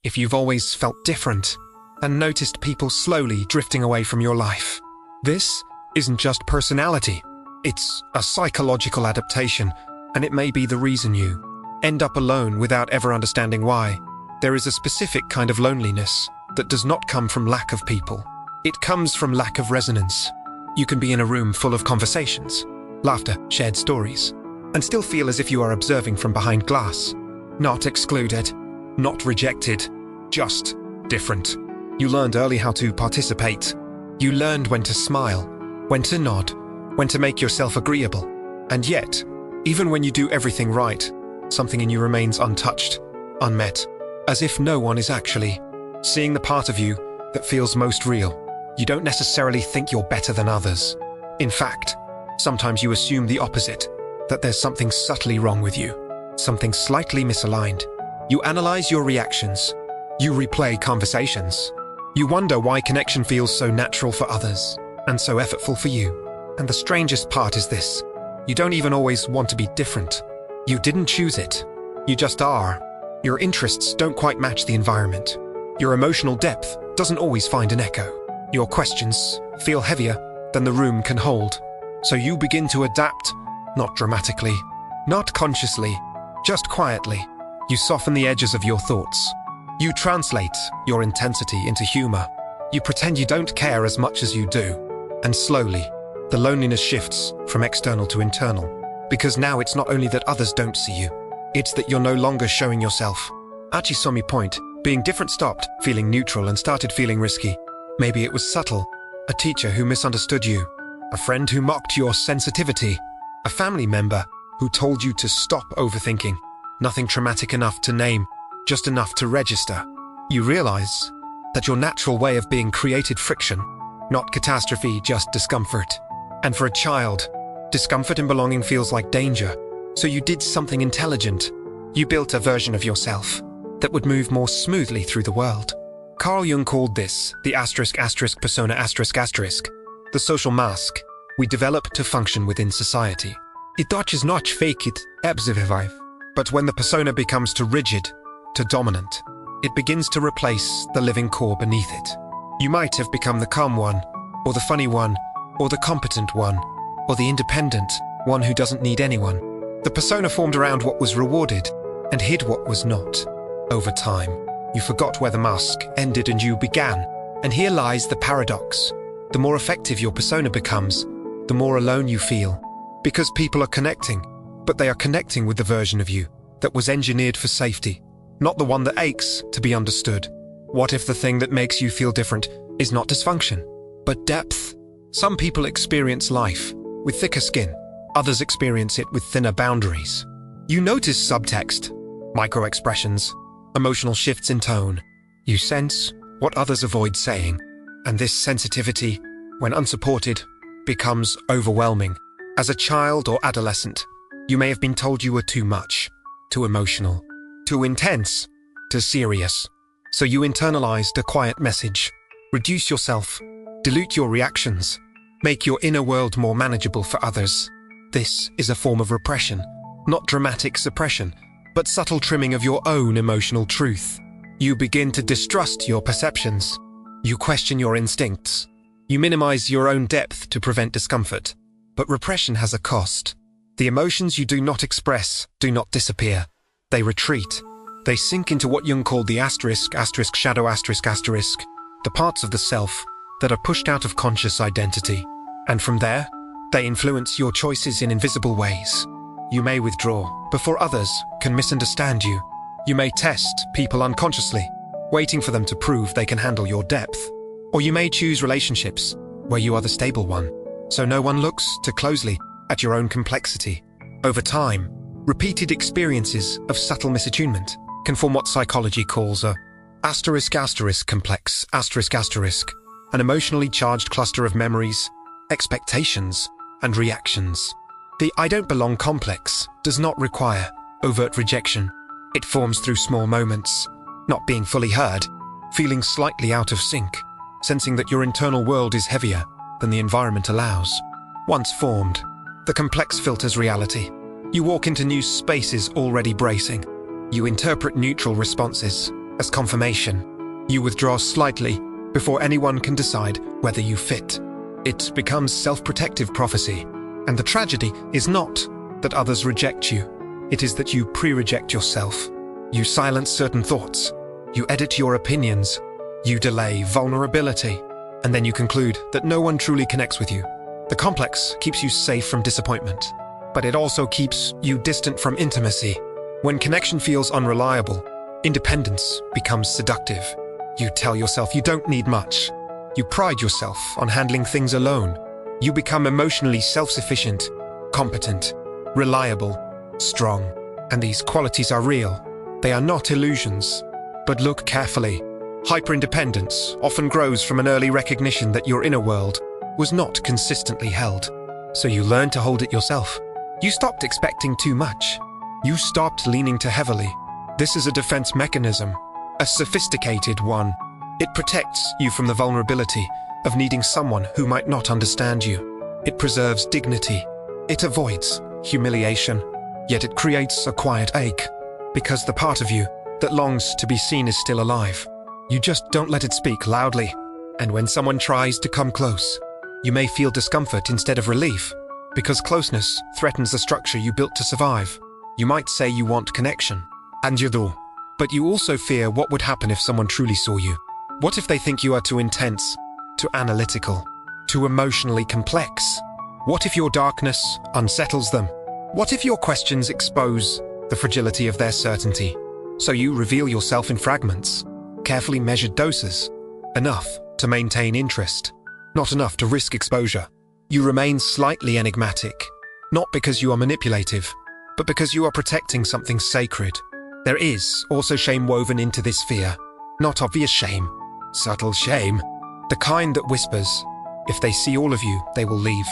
if you've always felt different and noticed people slowly drifting away from your life. This isn't just personality, it's a psychological adaptation, and it may be the reason you end up alone without ever understanding why. There is a specific kind of loneliness that does not come from lack of people. It comes from lack of resonance. You can be in a room full of conversations, laughter, shared stories, and still feel as if you are observing from behind glass. Not excluded, not rejected, just different. You learned early how to participate. You learned when to smile, when to nod, when to make yourself agreeable. And yet, even when you do everything right, something in you remains untouched, unmet, as if no one is actually seeing the part of you that feels most real. You don't necessarily think you're better than others. In fact, sometimes you assume the opposite, that there's something subtly wrong with you, something slightly misaligned. You analyze your reactions. You replay conversations. You wonder why connection feels so natural for others and so effortful for you. And the strangest part is this: you don't even always want to be different. You didn't choose it. You just are. Your interests don't quite match the environment. Your emotional depth doesn't always find an echo. Your questions feel heavier than the room can hold. So you begin to adapt, not dramatically, not consciously, just quietly. You soften the edges of your thoughts. You translate your intensity into humor. You pretend you don't care as much as you do. And slowly, the loneliness shifts from external to internal. Because now it's not only that others don't see you, it's that you're no longer showing yourself. Archie saw me point. Being different stopped feeling neutral and started feeling risky. Maybe it was subtle. A teacher who misunderstood you. A friend who mocked your sensitivity. A family member who told you to stop overthinking. Nothing traumatic enough to name, just enough to register. You realize that your natural way of being created friction, not catastrophe, just discomfort. And for a child, discomfort in belonging feels like danger. So you did something intelligent. You built a version of yourself that would move more smoothly through the world. Carl Jung called this the persona the social mask we develop to function within society. It does not fake it, but when the persona becomes too rigid, too dominant, it begins to replace the living core beneath it. You might have become the calm one, or the funny one, or the competent one, or the independent one who doesn't need anyone. The persona formed around what was rewarded and hid what was not. Over time, you forgot where the mask ended and you began. And here lies the paradox. The more effective your persona becomes, the more alone you feel. Because people are connecting, but they are connecting with the version of you that was engineered for safety, not the one that aches to be understood. What if the thing that makes you feel different is not dysfunction, but depth? Some people experience life with thicker skin. Others experience it with thinner boundaries. You notice subtext, micro-expressions, emotional shifts in tone. You sense what others avoid saying. And this sensitivity, when unsupported, becomes overwhelming. As a child or adolescent, you may have been told you were too much, too emotional, too intense, too serious. So you internalized a quiet message. Reduce yourself, dilute your reactions, make your inner world more manageable for others. This is a form of repression, not dramatic suppression, but subtle trimming of your own emotional truth. You begin to distrust your perceptions. You question your instincts. You minimize your own depth to prevent discomfort. But repression has a cost. The emotions you do not express do not disappear. They retreat. They sink into what Jung called the shadow, the parts of the self that are pushed out of conscious identity. And from there, they influence your choices in invisible ways. You may withdraw before others can misunderstand you. You may test people unconsciously, waiting for them to prove they can handle your depth. Or you may choose relationships where you are the stable one, so no one looks too closely at your own complexity. Over time, repeated experiences of subtle misattunement can form what psychology calls a complex, an emotionally charged cluster of memories, expectations, and reactions. The I don't belong complex does not require overt rejection. It forms through small moments, not being fully heard, feeling slightly out of sync, sensing that your internal world is heavier than the environment allows. Once formed, the complex filters reality. You walk into new spaces already bracing. You interpret neutral responses as confirmation. You withdraw slightly before anyone can decide whether you fit. It becomes self-protective prophecy, and the tragedy is not that others reject you. It is that you pre-reject yourself. You silence certain thoughts. You edit your opinions. You delay vulnerability. And then you conclude that no one truly connects with you. The complex keeps you safe from disappointment, but it also keeps you distant from intimacy. When connection feels unreliable, independence becomes seductive. You tell yourself you don't need much. You pride yourself on handling things alone. You become emotionally self-sufficient, competent, reliable, strong. And these qualities are real. They are not illusions. But look carefully. Hyper-independence often grows from an early recognition that your inner world was not consistently held. So you learn to hold it yourself. You stopped expecting too much. You stopped leaning too heavily. This is a defense mechanism, a sophisticated one. It protects you from the vulnerability of needing someone who might not understand you. It preserves dignity. It avoids humiliation. Yet it creates a quiet ache, because the part of you that longs to be seen is still alive. You just don't let it speak loudly. And when someone tries to come close, you may feel discomfort instead of relief, because closeness threatens the structure you built to survive. You might say you want connection, and you do, but you also fear what would happen if someone truly saw you. What if they think you are too intense, too analytical, too emotionally complex? What if your darkness unsettles them? What if your questions expose the fragility of their certainty? So you reveal yourself in fragments, carefully measured doses, enough to maintain interest, not enough to risk exposure. You remain slightly enigmatic, not because you are manipulative, but because you are protecting something sacred. There is also shame woven into this fear. Not obvious shame, subtle shame. The kind that whispers, if they see all of you, they will leave.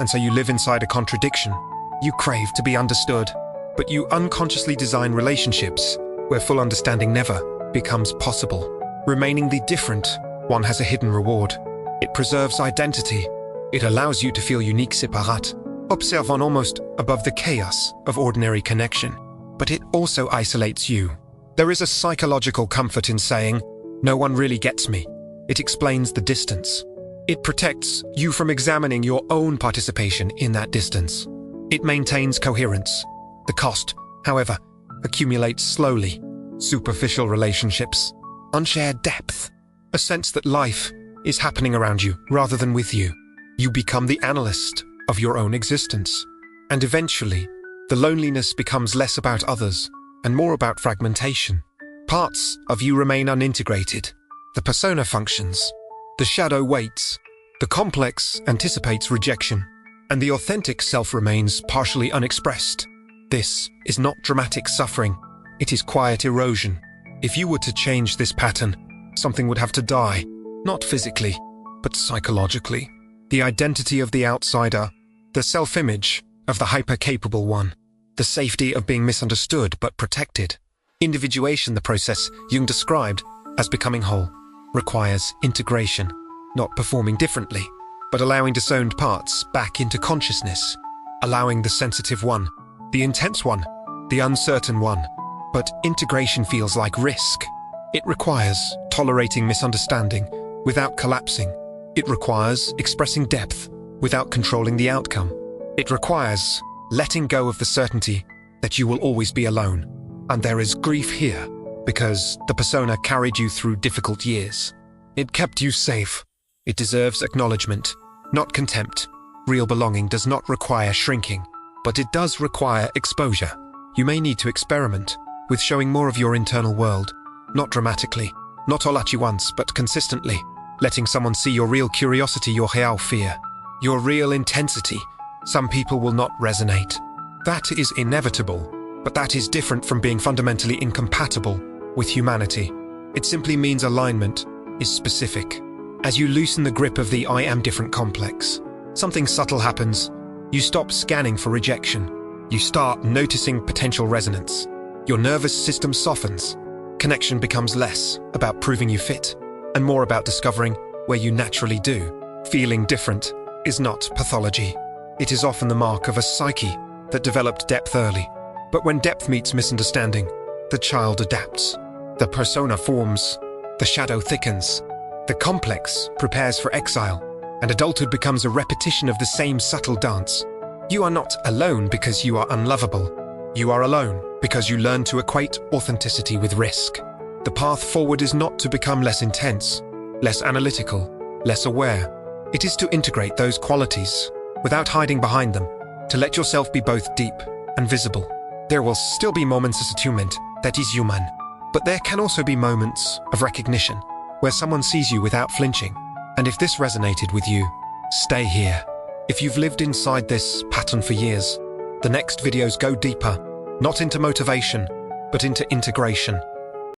And so you live inside a contradiction. You crave to be understood, but you unconsciously design relationships where full understanding never becomes possible. Remaining the different one has a hidden reward. It preserves identity. It allows you to feel unique séparate, observant almost above the chaos of ordinary connection. But it also isolates you. There is a psychological comfort in saying, no one really gets me. It explains the distance. It protects you from examining your own participation in that distance. It maintains coherence. The cost, however, accumulates slowly. Superficial relationships, unshared depth, a sense that life is happening around you rather than with you. You become the analyst of your own existence. And eventually, the loneliness becomes less about others and more about fragmentation. Parts of you remain unintegrated. The persona functions. The shadow waits. The complex anticipates rejection. And the authentic self remains partially unexpressed. This is not dramatic suffering. It is quiet erosion. If you were to change this pattern, something would have to die. Not physically, but psychologically. The identity of the outsider, the self-image of the hyper-capable one, the safety of being misunderstood but protected. Individuation, the process Jung described as becoming whole, requires integration, not performing differently, but allowing disowned parts back into consciousness, allowing the sensitive one, the intense one, the uncertain one. But integration feels like risk. It requires tolerating misunderstanding without collapsing. It requires expressing depth without controlling the outcome. It requires letting go of the certainty that you will always be alone. And there is grief here, because the persona carried you through difficult years. It kept you safe. It deserves acknowledgement, not contempt. Real belonging does not require shrinking, but it does require exposure. You may need to experiment with showing more of your internal world, not dramatically, not all at you once, but consistently, letting someone see your real curiosity, your real fear, your real intensity. Some people will not resonate. That is inevitable, but that is different from being fundamentally incompatible with humanity. It simply means alignment is specific. As you loosen the grip of the I am different complex, something subtle happens. You stop scanning for rejection. You start noticing potential resonance. Your nervous system softens. Connection becomes less about proving you fit and more about discovering where you naturally do. Feeling different is not pathology. It is often the mark of a psyche that developed depth early. But when depth meets misunderstanding, the child adapts. The persona forms, the shadow thickens, the complex prepares for exile, and adulthood becomes a repetition of the same subtle dance. You are not alone because you are unlovable. You are alone because you learn to equate authenticity with risk. The path forward is not to become less intense, less analytical, less aware. It is to integrate those qualities without hiding behind them, to let yourself be both deep and visible. There will still be moments of attunement, that is human, but there can also be moments of recognition, where someone sees you without flinching. And if this resonated with you, stay here. If you've lived inside this pattern for years, the next videos go deeper, not into motivation, but into integration.